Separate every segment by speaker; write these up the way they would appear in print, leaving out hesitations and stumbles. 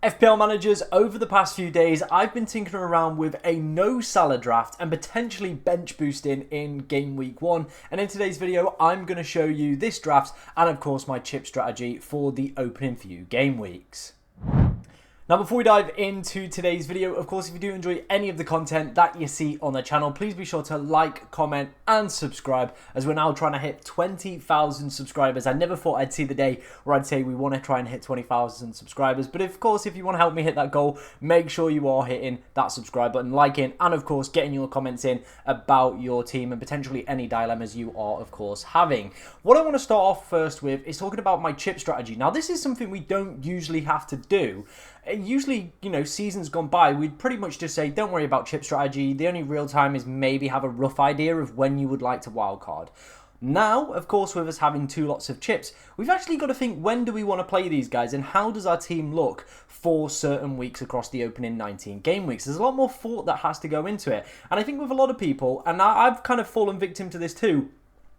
Speaker 1: FPL managers, over the past few days, I've been tinkering around with a no Salah draft and potentially bench boosting in game week 1. And in today's video, I'm going to show you this draft and of course my chip strategy for the opening few game weeks. Now, before we dive into today's video, of course, if you do enjoy any of the content that you see on the channel, please be sure to like, comment, and subscribe, as we're now trying to hit 20,000 subscribers. I never thought I'd see the day where I'd say we want to try and hit 20,000 subscribers. But of course, if you want to help me hit that goal, make sure you are hitting that subscribe button, liking, and of course, getting your comments in about your team and potentially any dilemmas you are, of course, having. What I want to start off first with is talking about my chip strategy. Now, this is something we don't usually have to do. Usually, seasons gone by, we'd pretty much just say, don't worry about chip strategy. The only real time is maybe have a rough idea of when you would like to wildcard. Now, of course, with us having two lots of chips, we've actually got to think, when do we want to play these guys and how does our team look for certain weeks across the opening 19 game weeks? There's a lot more thought that has to go into it. And I think with a lot of people, and I've kind of fallen victim to this too,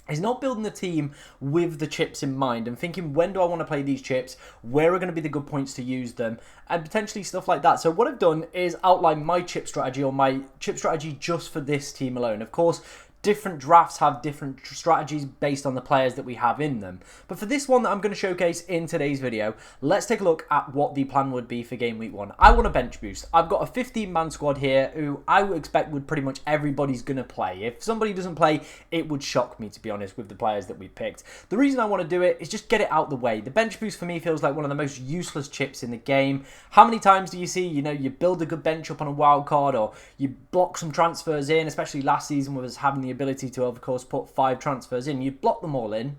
Speaker 1: is not building the team with the chips in mind and thinking, when do I want to play these chips? Where are going to be the good points to use them? And potentially stuff like that. So what I've done is outline my chip strategy, or my chip strategy just for this team alone. Of course, different drafts have different strategies based on the players that we have in them. But for this one that I'm going to showcase in today's video, let's take a look at what the plan would be for game week 1. I want a bench boost. I've got a 15-man squad here who I would expect would pretty much everybody's going to play. If somebody doesn't play, it would shock me, to be honest, with the players that we picked. The reason I want to do it is just get it out the way. The bench boost for me feels like one of the most useless chips in the game. How many times do you see, you build a good bench up on a wild card, or you block some transfers in, especially last season with us having the ability to, of course, put 5 transfers in. You block them all in,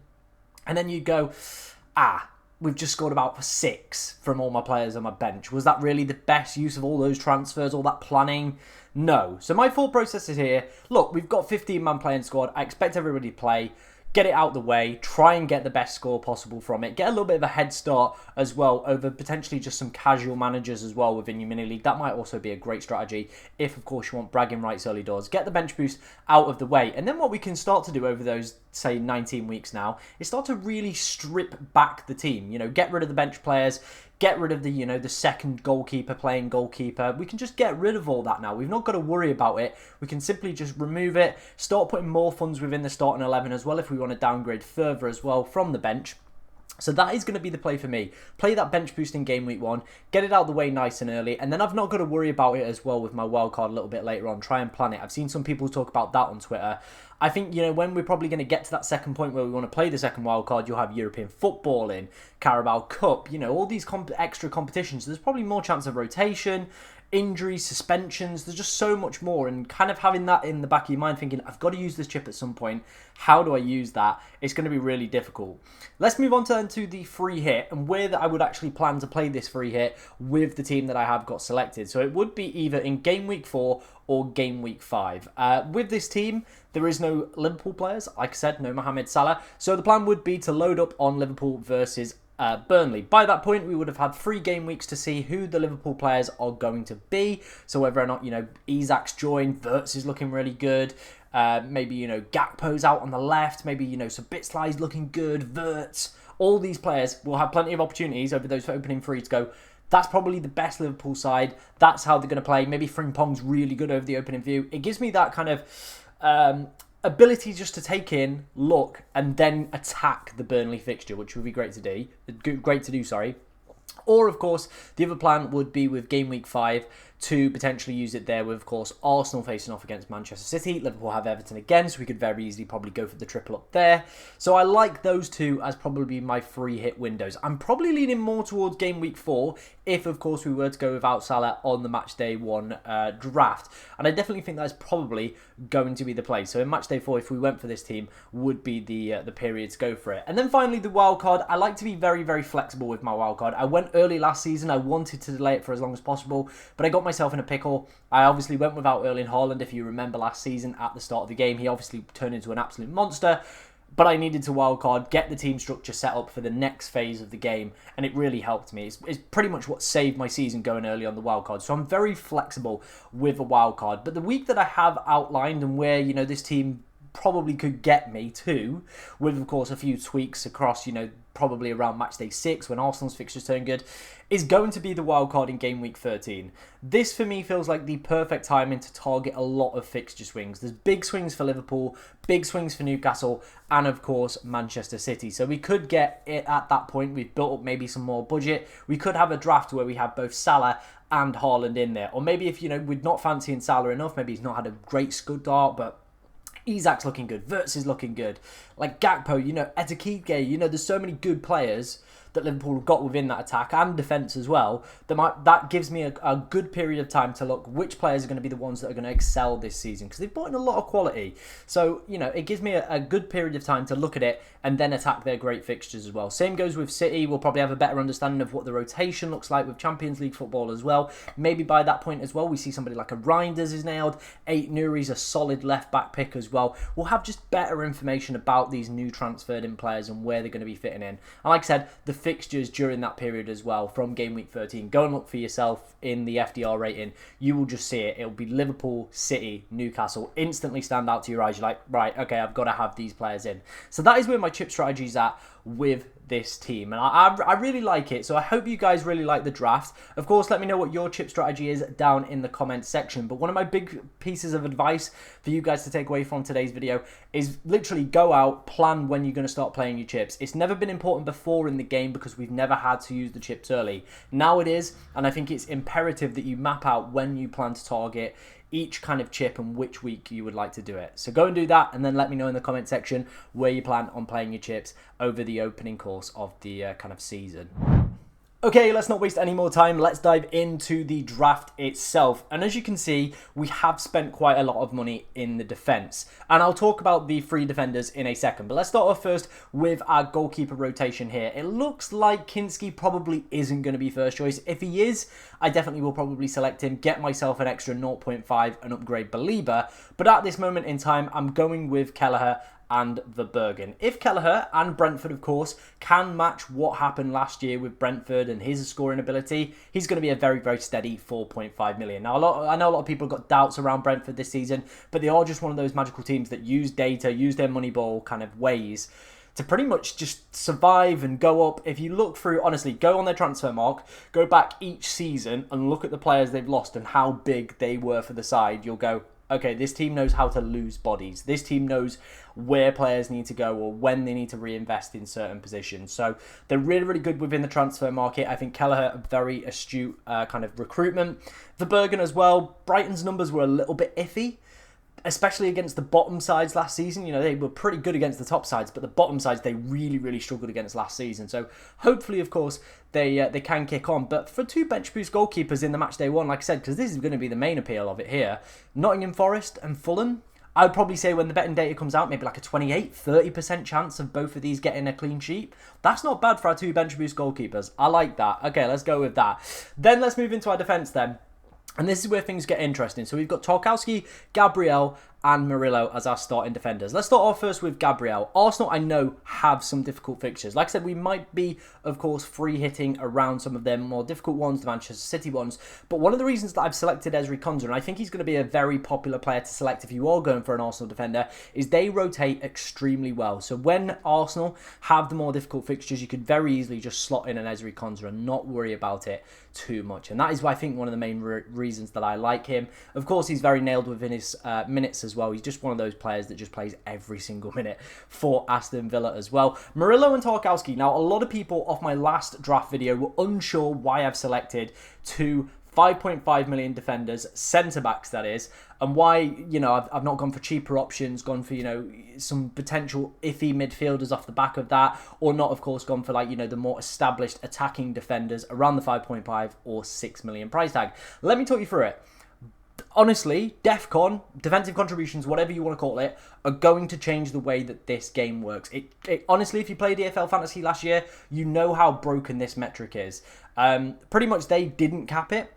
Speaker 1: and then you go, we've just scored about 6 from all my players on my bench. Was that really the best use of all those transfers, all that planning? No. So my thought process is here. Look, we've got 15-man playing squad. I expect everybody to play. Get it out the way, try and get the best score possible from it. Get a little bit of a head start as well over potentially just some casual managers as well within your mini league. That might also be a great strategy if, of course, you want bragging rights early doors. Get the bench boost out of the way. And then what we can start to do over those, say, 19 weeks now is start to really strip back the team. Get rid of the bench players. Get rid of the, the second goalkeeper playing goalkeeper. We can just get rid of all that now. We've not got to worry about it. We can simply just remove it, start putting more funds within the starting 11 as well if we want to downgrade further as well from the bench. So that is going to be the play for me. Play that bench boost in game week 1, get it out the way nice and early, and then I've not got to worry about it as well with my wildcard a little bit later on. Try and plan it. I've seen some people talk about that on Twitter. I think, when we're probably going to get to that second point where we want to play the second wildcard, you'll have European football in, Carabao Cup, all these extra competitions. There's probably more chance of rotation, injuries, suspensions. There's just so much more, and kind of having that in the back of your mind thinking, I've got to use this chip at some point. How do I use that? It's going to be really difficult. Let's move on to the free hit and where that I would actually plan to play this free hit with the team that I have got selected. So it would be either in game week 4 or game week 5. With this team, there is no Liverpool players. Like I said, no Mohamed Salah. So the plan would be to load up on Liverpool versus Burnley. By that point, we would have had 3 game weeks to see who the Liverpool players are going to be. So whether or not, Isak's joined, Wirtz is looking really good. Maybe, Gakpo's out on the left. Maybe, Sabitslai's looking good. Wirtz. All these players will have plenty of opportunities over those opening 3 to go, that's probably the best Liverpool side. That's how they're going to play. Maybe Frimpong's really good over the opening view. It gives me that kind of ability just to take in, look, and then attack the Burnley fixture, which would be great to do. Or, of course, the other plan would be with game week 5 to potentially use it there with, of course, Arsenal facing off against Manchester City. Liverpool have Everton again, so we could very easily probably go for the triple up there. So I like those two as probably my free hit windows. I'm probably leaning more towards game week 4 if, of course, we were to go without Salah on the match day 1 draft. And I definitely think that's probably going to be the play. So in match day 4, if we went for this team, would be the period to go for it. And then finally, the wild card. I like to be very, very flexible with my wild card. I went early last season. I wanted to delay it for as long as possible, but I got myself in a pickle. I obviously went without Erling Haaland. If you remember last season at the start of the game, he obviously turned into an absolute monster. But I needed to wildcard, get the team structure set up for the next phase of the game, and it really helped me. It's pretty much what saved my season going early on the wildcard. So I'm very flexible with a wildcard. But the week that I have outlined and where, this team probably could get me to, with of course a few tweaks across, you know, probably around match day 6 when Arsenal's fixtures turn good, is going to be the wildcard in game week 13. This for me feels like the perfect timing to target a lot of fixture swings. There's big swings for Liverpool, big swings for Newcastle, and of course Manchester City. So we could get it at that point. We've built up maybe some more budget. We could have a draft where we have both Salah and Haaland in there. Or maybe if, you know, we're not fancying Salah enough, maybe he's not had a great start, but Isak's looking good, Wirtz is looking good, like Gakpo, you know, Etikike, you know, there's so many good players that Liverpool have got within that attack and defence as well, that gives me a good period of time to look which players are going to be the ones that are going to excel this season, because they've brought in a lot of quality. So, you know, it gives me a good period of time to look at it and then attack their great fixtures as well. Same goes with City. We'll probably have a better understanding of what the rotation looks like with Champions League football as well. Maybe by that point as well, we see somebody like a Reinders is nailed. Nouri's a solid left-back pick as well. We'll have just better information about these new transferred in players and where they're going to be fitting in. And like I said, the fixtures during that period as well from game week 13. Go and look for yourself in the FDR rating. You will just see it. It'll be Liverpool, City, Newcastle. Instantly stand out to your eyes. You're like, right, okay, I've got to have these players in. So that is where my chip strategy is at with this team, and I really like it. So I hope you guys really like the draft. Of course, let me know what your chip strategy is down in the comments section. But one of my big pieces of advice for you guys to take away from today's video is literally go out, plan when you're going to start playing your chips. It's never been important before in the game because we've never had to use the chips early. Now it is, and I think it's imperative that you map out when you plan to target each kind of chip and which week you would like to do it. So go and do that, and then let me know in the comment section where you plan on playing your chips over the opening course of the kind of season. Okay, let's not waste any more time. Let's dive into the draft itself. And as you can see, we have spent quite a lot of money in the defence. And I'll talk about the free defenders in a second. But let's start off first with our goalkeeper rotation here. It looks like Kinski probably isn't going to be first choice. If he is, I definitely will probably select him, get myself an extra 0.5 and upgrade Belieber. But at this moment in time, I'm going with Kelleher and the Bergen. If Kelleher and Brentford, of course, can match what happened last year with Brentford and his scoring ability, he's going to be a very, very steady 4.5 million. Now, I know a lot of people have got doubts around Brentford this season, but they are just one of those magical teams that use data, use their Moneyball kind of ways to pretty much just survive and go up. If you look through, honestly, go on their transfer mark, go back each season and look at the players they've lost and how big they were for the side, you'll go, okay, this team knows how to lose bodies. This team knows where players need to go or when they need to reinvest in certain positions. So they're really, really good within the transfer market. I think Kelleher, a very astute kind of recruitment. The Bergen as well. Brighton's numbers were a little bit iffy, especially against the bottom sides last season. You know, they were pretty good against the top sides, but the bottom sides, they really, really struggled against last season. So hopefully, of course, they can kick on. But for two bench boost goalkeepers in the match day one, like I said, because this is going to be the main appeal of it here, Nottingham Forest and Fulham, I would probably say when the betting data comes out, maybe like a 28-30% chance of both of these getting a clean sheet. That's not bad for our two bench boost goalkeepers. I like that. Okay, let's go with that. Then let's move into our defence then. And this is where things get interesting. So we've got Tarkowski, Gabriel, and Murillo as our starting defenders. Let's start off first with Gabriel. Arsenal, I know, have some difficult fixtures. Like I said, we might be, of course, free hitting around some of them more difficult ones, the Manchester City ones. But one of the reasons that I've selected Ezri Konsa, and I think he's going to be a very popular player to select if you are going for an Arsenal defender, is they rotate extremely well. So when Arsenal have the more difficult fixtures, you could very easily just slot in an Ezri Konsa and not worry about it too much. And that is why I think one of the main reasons that I like him. Of course, he's very nailed within his minutes as well. He's just one of those players that just plays every single minute for Aston Villa as well. Murillo and Tarkowski. Now, a lot of people off my last draft video were unsure why I've selected two 5.5 million defenders, centre-backs that is, and why, you know, I've not gone for cheaper options, gone for, you know, some potential iffy midfielders off the back of that, or not, of course, gone for, like, you know, the more established attacking defenders around the 5.5 or 6 million price tag. Let me talk you through it. Honestly, DEFCON, defensive contributions, whatever you want to call it, are going to change the way that this game works. Honestly, if you played EFL Fantasy last year, you know how broken this metric is. Pretty much they didn't cap it.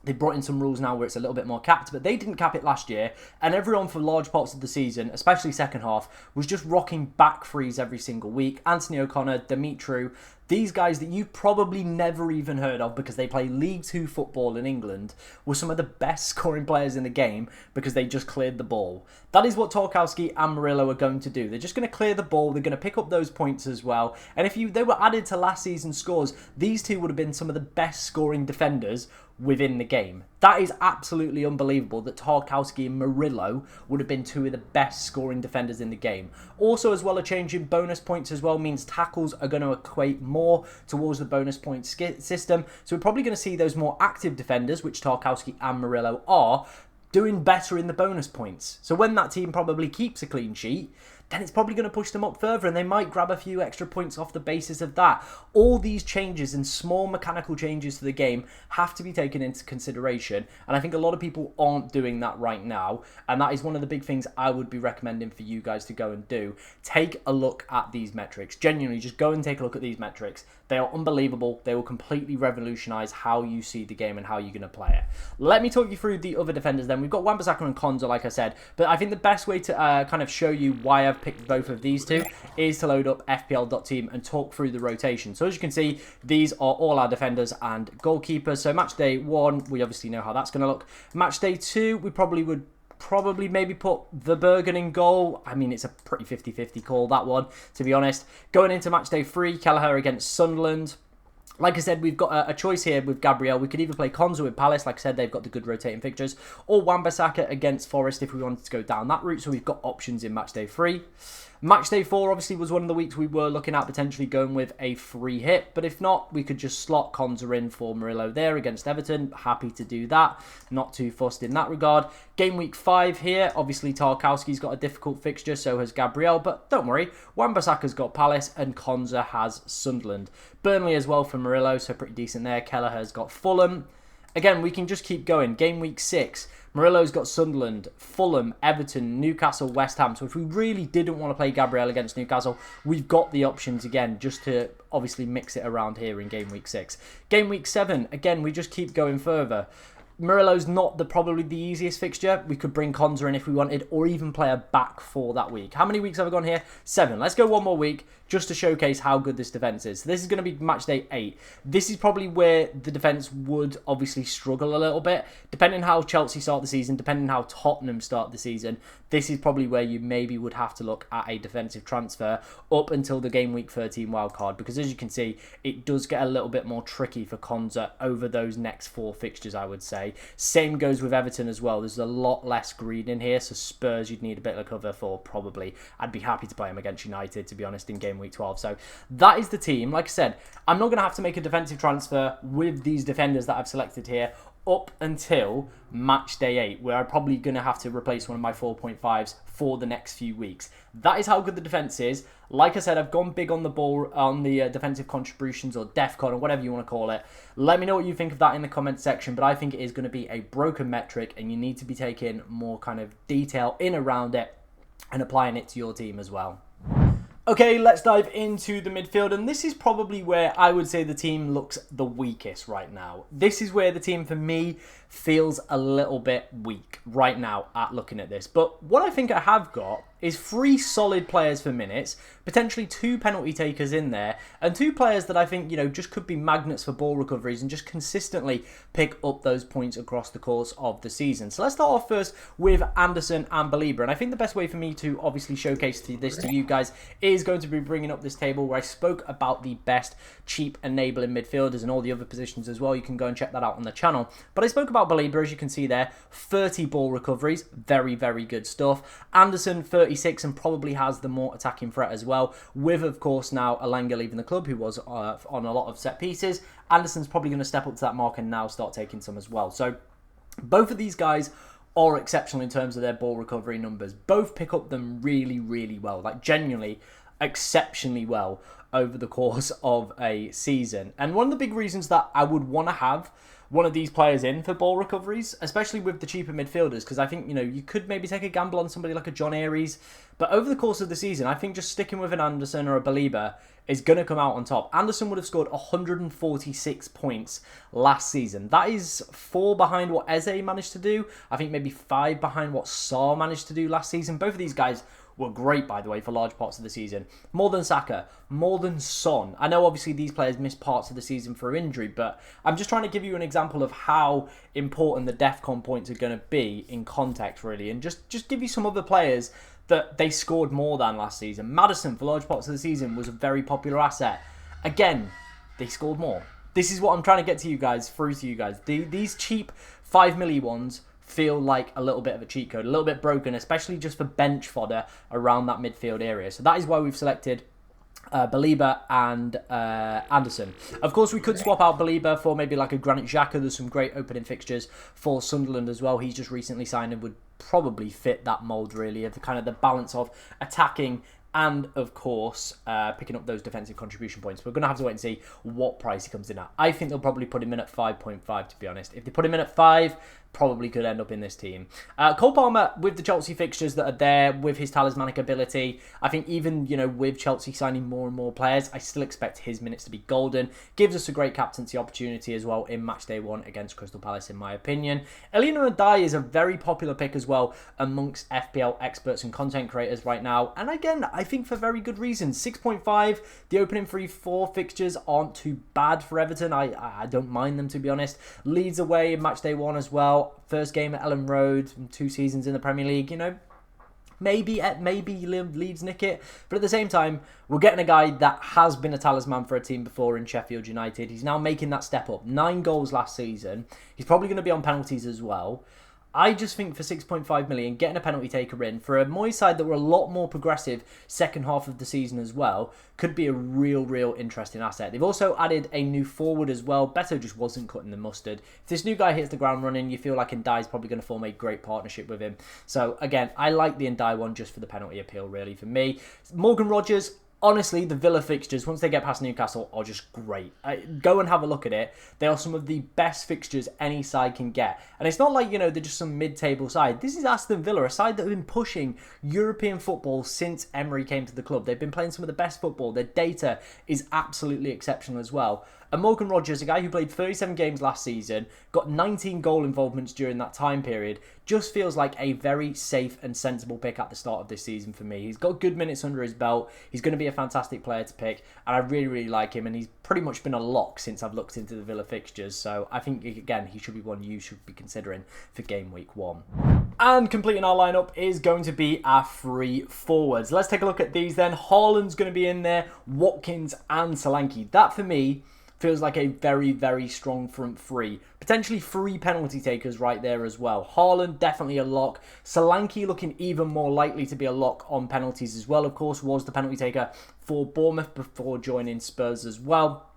Speaker 1: They brought in some rules now where it's a little bit more capped, but they didn't cap it last year. And everyone for large parts of the season, especially second half, was just rocking back threes every single week. Anthony O'Connor, Dimitru, these guys that you've probably never even heard of because they play League 2 football in England, were some of the best scoring players in the game because they just cleared the ball. That is what Tarkowski and Murillo are going to do. They're just going to clear the ball. They're going to pick up those points as well. And if they were added to last season's scores, these two would have been some of the best scoring defenders within the game. That is absolutely unbelievable that Tarkowski and Murillo would have been two of the best scoring defenders in the game. Also, as well, a change in bonus points as well means tackles are going to equate more towards the bonus point system. So we're probably going to see those more active defenders, which Tarkowski and Murillo are, doing better in the bonus points. So when that team probably keeps a clean sheet, then it's probably going to push them up further and they might grab a few extra points off the basis of that. All these changes and small mechanical changes to the game have to be taken into consideration, and I think a lot of people aren't doing that right now, and that is one of the big things I would be recommending for you guys to go and do. Take a look at these metrics. Genuinely, just go and take a look at these metrics. They are unbelievable. They will completely revolutionise how you see the game and how you're going to play it. Let me talk you through the other defenders then. We've got Wan-Bissaka and Konza, like I said, but I think the best way to kind of show you why I've picked both of these two is to load up FPL Team and talk through the rotation. So as you can see, these are all our defenders and goalkeepers. So match day 1, we obviously know how that's going to look. Match day 2, we would maybe put the Bergen in goal. I mean, it's a pretty 50-50 call, that one, to be honest. Going into match day 3, Kelleher against Sunderland. Like I said, we've got a choice here with Gabriel. We could either play Konza with Palace, like I said, they've got the good rotating fixtures, or Wan-Bissaka against Forest if we wanted to go down that route. So we've got options in match day 3. Match day 4 obviously was one of the weeks we were looking at potentially going with a free hit, but if not, we could just slot Konza in for Murillo there against Everton. Happy to do that. Not too fussed in that regard. Game week 5 here, obviously Tarkowski's got a difficult fixture, so has Gabriel, but don't worry, Wan-Bissaka's got Palace and Konza has Sunderland. Burnley as well for Murillo, so pretty decent there. Kelleher's got Fulham. Again, we can just keep going. Game week 6, Murillo's got Sunderland, Fulham, Everton, Newcastle, West Ham. So if we really didn't want to play Gabriel against Newcastle, we've got the options again just to obviously mix it around here in game week 6. Game week 7, again, we just keep going further. Murillo's not probably the easiest fixture. We could bring Konza in if we wanted, or even play a back 4 that week. How many weeks have I gone here? 7. Let's go one more week just to showcase how good this defence is. So this is going to be match day 8. This is probably where the defence would obviously struggle a little bit. Depending on how Chelsea start the season, depending on how Tottenham start the season, this is probably where you maybe would have to look at a defensive transfer up until the game week 13 wildcard. Because as you can see, it does get a little bit more tricky for Konza over those next 4 fixtures, I would say. Same goes with Everton as well. There's a lot less green in here, so Spurs you'd need a bit of cover for probably. I'd be happy to play them against United, to be honest, in game week 12. So that is the team. Like I said, I'm not going to have to make a defensive transfer with these defenders that I've selected here up until match day 8, where I'm probably going to have to replace one of my 4.5s for the next few weeks. That is how good the defense is. Like I said, I've gone big on the ball, on the defensive contributions, or DEFCON, or whatever you want to call it. Let me know what you think of that in the comments section, but I think it is going to be a broken metric, and you need to be taking more kind of detail in around it and applying it to your team as well. Okay, let's dive into the midfield, and this is probably where I would say the team looks the weakest right now. This is where the team, for me, feels a little bit weak right now at looking at this. But what I think I have got is 3 solid players for minutes, potentially 2 penalty takers in there, and 2 players that I think, you know, just could be magnets for ball recoveries and just consistently pick up those points across the course of the season. So let's start off first with Anderson and Belieber, and I think the best way for me to obviously showcase this to you guys is going to be bringing up this table where I spoke about the best cheap enabling midfielders and all the other positions as well. You can go and check that out on the channel. But I spoke about Belieber, as you can see there, 30 ball recoveries, very, very good stuff. Anderson, 36, and probably has the more attacking threat as well, with, of course, now Alanga leaving the club, who was on a lot of set pieces. Anderson's probably going to step up to that mark and now start taking some as well. So both of these guys are exceptional in terms of their ball recovery numbers. Both pick up them really, really well, like genuinely exceptionally well over the course of a season. And one of the big reasons that I would want to have one of these players in for ball recoveries, especially with the cheaper midfielders, because I think, you could maybe take a gamble on somebody like a John Aries. But over the course of the season, I think just sticking with an Anderson or a Belieber is going to come out on top. Anderson would have scored 146 points last season. That is 4 behind what Eze managed to do. I think maybe 5 behind what Sarr managed to do last season. Both of these guys were great, by the way, for large parts of the season. More than Saka, more than Son. I know, obviously, these players missed parts of the season through injury, but I'm just trying to give you an example of how important the DEFCON points are going to be in context, really, and just give you some other players that they scored more than last season. Maddison, for large parts of the season, was a very popular asset. Again, they scored more. This is what I'm trying to get to you guys, through to you guys. These cheap 5 milli ones feel like a little bit of a cheat code, a little bit broken, especially just for bench fodder around that midfield area. So that is why we've selected Belieber and Anderson. Of course, we could swap out Belieber for maybe like a Granit Xhaka. There's some great opening fixtures for Sunderland as well. He's just recently signed and would probably fit that mould, really, of the kind of the balance of attacking and, of course, picking up those defensive contribution points. We're going to have to wait and see what price he comes in at. I think they'll probably put him in at 5.5, to be honest. If they put him in at 5, probably could end up in this team. Cole Palmer, with the Chelsea fixtures that are there, with his talismanic ability, I think even, with Chelsea signing more and more players, I still expect his minutes to be golden. Gives us a great captaincy opportunity as well in match day 1 against Crystal Palace, in my opinion. Elina Ndai is a very popular pick as well amongst FPL experts and content creators right now. And again, I think for very good reasons. 6.5, the opening 3-4 fixtures aren't too bad for Everton. I don't mind them, to be honest. Leeds away in match day 1 as well. First game at Ellen Road, 2 seasons in the Premier League, maybe Leeds nick it. But at the same time, we're getting a guy that has been a talisman for a team before in Sheffield United. He's now making that step up. 9 goals last season. He's probably going to be on penalties as well. I just think for 6.5 million, getting a penalty taker in for a Moyes side that were a lot more progressive second half of the season as well, could be a real interesting asset. They've also added a new forward as well. Beto just wasn't cutting the mustard. If this new guy hits the ground running, you feel like Ndai's probably going to form a great partnership with him. So again, I like the Ndai one just for the penalty appeal, really, for me. Morgan Rogers, honestly, the Villa fixtures, once they get past Newcastle, are just great. Go and have a look at it. They are some of the best fixtures any side can get. And it's not like, they're just some mid-table side. This is Aston Villa, a side that have been pushing European football since Emery came to the club. They've been playing some of the best football. Their data is absolutely exceptional as well. And Morgan Rogers, a guy who played 37 games last season, got 19 goal involvements during that time period, just feels like a very safe and sensible pick at the start of this season for me. He's got good minutes under his belt. He's going to be a fantastic player to pick, and I really like him, and he's pretty much been a lock since I've looked into the Villa fixtures. So I think, again, he should be one you should be considering for game week 1. And completing our lineup is going to be our 3 forwards. Let's take a look at these then. Haaland's going to be in there, Watkins and Solanke. That, for me, feels like a very strong front 3. Potentially 3 penalty takers right there as well. Haaland, definitely a lock. Solanke looking even more likely to be a lock on penalties as well. Of course, was the penalty taker for Bournemouth before joining Spurs as well.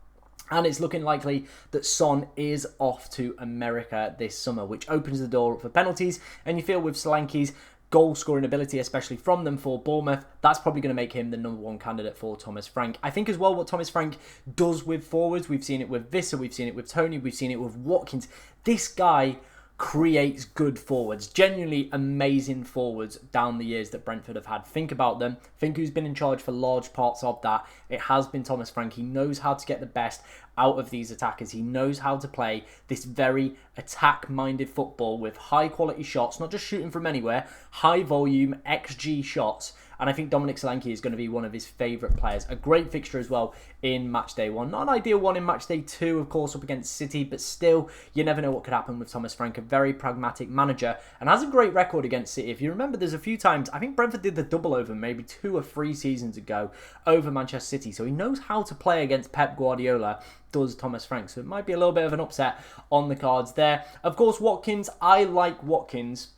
Speaker 1: And it's looking likely that Son is off to America this summer, which opens the door up for penalties. And you feel with Solanke's goal-scoring ability, especially from them for Bournemouth, that's probably going to make him the #1 candidate for Thomas Frank. I think as well what Thomas Frank does with forwards, we've seen it with Visser, we've seen it with Tony, we've seen it with Watkins. This guy creates good forwards, genuinely amazing forwards down the years that Brentford have had. Think about them. Think who's been in charge for large parts of that. It has been Thomas Frank. He knows how to get the best out of these attackers. He knows how to play this very attack-minded football with high-quality shots, not just shooting from anywhere, high-volume XG shots. And I think Dominic Solanke is going to be one of his favourite players. A great fixture as well in match day 1. Not an ideal one in match day 2, of course, up against City, but still, you never know what could happen with Thomas Frank, a very pragmatic manager, and has a great record against City. If you remember, there's a few times, I think Brentford did the double over maybe 2 or 3 seasons ago over Manchester City, so he knows how to play against Pep Guardiola, does Thomas Frank, so it might be a little bit of an upset on the cards there. Of course, Watkins, I like Watkins.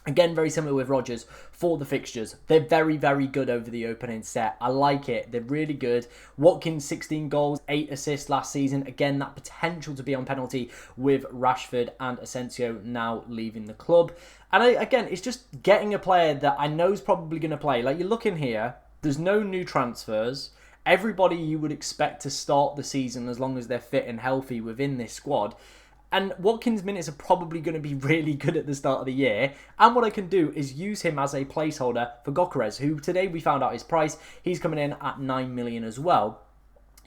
Speaker 1: Again, very similar with Rodgers for the fixtures. They're very good over the opening set. I like it. They're really good. Watkins, 16 goals, 8 assists last season. Again, that potential to be on penalty with Rashford and Asensio now leaving the club. And again, it's just getting a player that I know is probably going to play. Like, you're looking here, there's no new transfers. Everybody you would expect to start the season as long as they're fit and healthy within this squad. And Watkins' minutes are probably going to be really good at the start of the year. And what I can do is use him as a placeholder for Gyökeres, who today we found out his price. He's coming in at 9 million as well.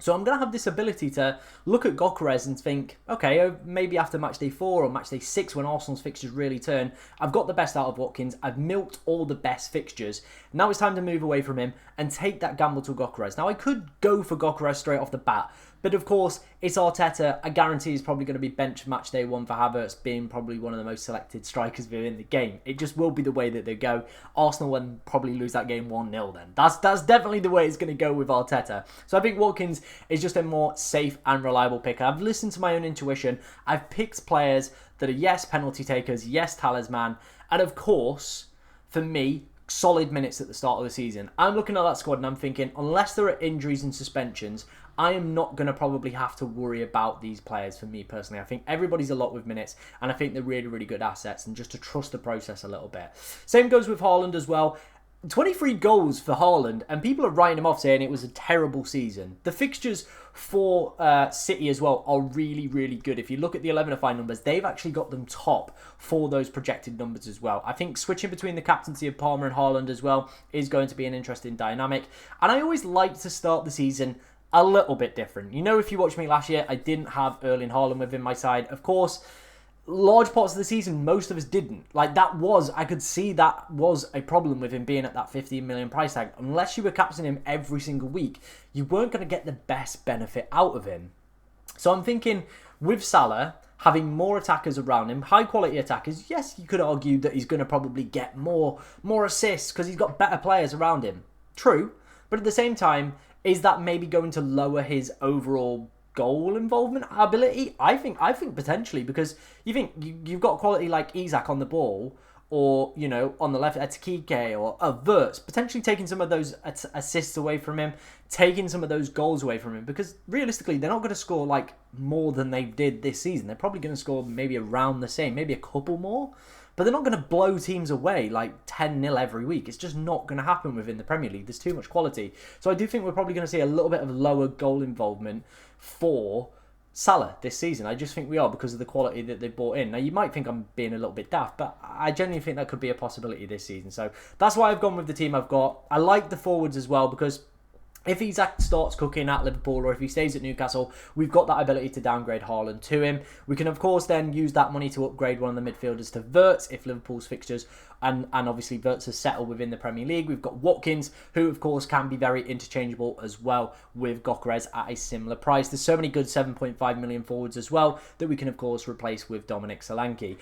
Speaker 1: So I'm going to have this ability to look at Gyökeres and think, okay, maybe after match day 4 or match day 6 when Arsenal's fixtures really turn, I've got the best out of Watkins, I've milked all the best fixtures. Now it's time to move away from him and take that gamble to Gyökeres. Now I could go for Gyökeres straight off the bat, but of course, it's Arteta. I guarantee he's probably going to be bench match day 1 for Havertz, being probably one of the most selected strikers within the game. It just will be the way that they go. Arsenal will probably lose that game 1-0 then. That's definitely the way it's going to go with Arteta. So I think Watkins is just a more safe and reliable pick. I've listened to my own intuition. I've picked players that are, yes, penalty takers, yes, talisman, and of course, for me, solid minutes at the start of the season. I'm looking at that squad and I'm thinking, unless there are injuries and suspensions, I am not going to probably have to worry about these players for me personally. I think everybody's a lot with minutes and I think they're really, really good assets, and just to trust the process a little bit. Same goes with Haaland as well. 23 goals for Haaland, and people are writing him off saying it was a terrible season. The fixtures for City as well are really, really good. If you look at the 11-5 numbers, they've actually got them top for those projected numbers as well. I think switching between the captaincy of Palmer and Haaland as well is going to be an interesting dynamic. And I always like to start the season a little bit different. You know, if you watched me last year, I didn't have Erling Haaland within my side. Of course, large parts of the season, most of us didn't. Like, I could see that was a problem with him being at that 15 million price tag. Unless you were captaining him every single week, you weren't going to get the best benefit out of him. So I'm thinking, with Salah having more attackers around him, high quality attackers, yes, you could argue that he's going to probably get more assists because he's got better players around him. True, but at the same time, is that maybe going to lower his overall goal involvement ability? I think potentially, because you've got quality like Isak on the ball, or, you know, on the left, Etikike or Verts, potentially taking some of those assists away from him, taking some of those goals away from him, because realistically, they're not going to score like more than they did this season. They're probably going to score maybe around the same, maybe a couple more, but they're not going to blow teams away like 10-0 every week. It's just not going to happen within the Premier League. There's too much quality. So I do think we're probably going to see a little bit of lower goal involvement for Salah this season. I just think we are, because of the quality that they brought in. Now, you might think I'm being a little bit daft, but I genuinely think that could be a possibility this season. So that's why I've gone with the team I've got. I like the forwards as well, because if Isak starts cooking at Liverpool, or if he stays at Newcastle, we've got that ability to downgrade Haaland to him. We can, of course, then use that money to upgrade one of the midfielders to Verts if Liverpool's fixtures, and obviously Verts has settled within the Premier League. We've got Watkins, who, of course, can be very interchangeable as well with Gyökeres at a similar price. There's so many good 7.5 million forwards as well that we can, of course, replace with Dominic Solanke.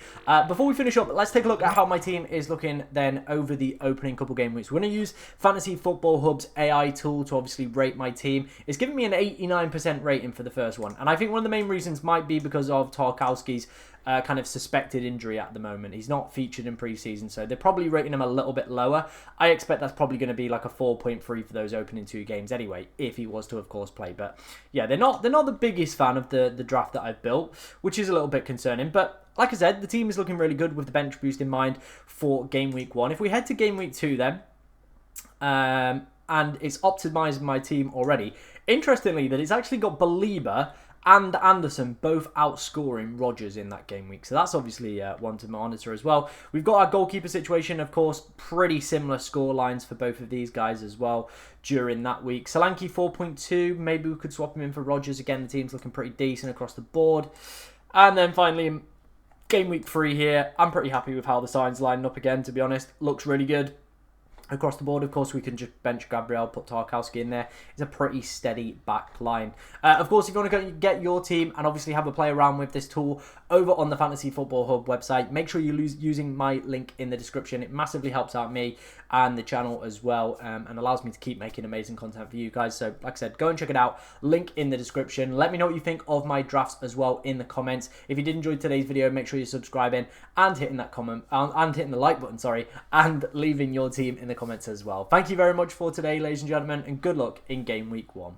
Speaker 1: Before we finish up, let's take a look at how my team is looking then over the opening couple game weeks. We're going to use Fantasy Football Hub's AI tool to obviously rate my team. It's giving me an 89% rating for the first one, and I think one of the main reasons might be because of Tarkowski's kind of suspected injury at the moment. He's not featured in pre-season, so they're probably rating him a little bit lower. I expect that's probably going to be like a 4.3 for those opening 2 games anyway, if he was to, of course, play. But yeah, they're not the biggest fan of the draft that I've built, which is a little bit concerning. But like I said, the team is looking really good with the bench boost in mind for game week 1. If we head to game week 2 then, and it's optimized my team already. Interestingly, that it's actually got Belieber and Anderson both outscoring Rodgers in that game week. So that's obviously one to monitor as well. We've got our goalkeeper situation, of course, pretty similar score lines for both of these guys as well during that week. Solanke 4.2, maybe we could swap him in for Rodgers. Again, the team's looking pretty decent across the board. And then finally, game week 3 here, I'm pretty happy with how the signs line up again, to be honest. Looks really good across the board. Of course, we can just bench Gabriel, put Tarkowski in there. It's a pretty steady back line. Of course, if you want to go get your team and obviously have a play around with this tool over on the Fantasy Football Hub website, make sure you're using my link in the description. It massively helps out me and the channel as well, and allows me to keep making amazing content for you guys. So like I said, go and check it out. Link in the description. Let me know what you think of my drafts as well in the comments. If you did enjoy today's video, make sure you're subscribing and hitting that comment and hitting the like button, and leaving your team in the comments as well. Thank you very much for today, ladies and gentlemen, and good luck in game week 1.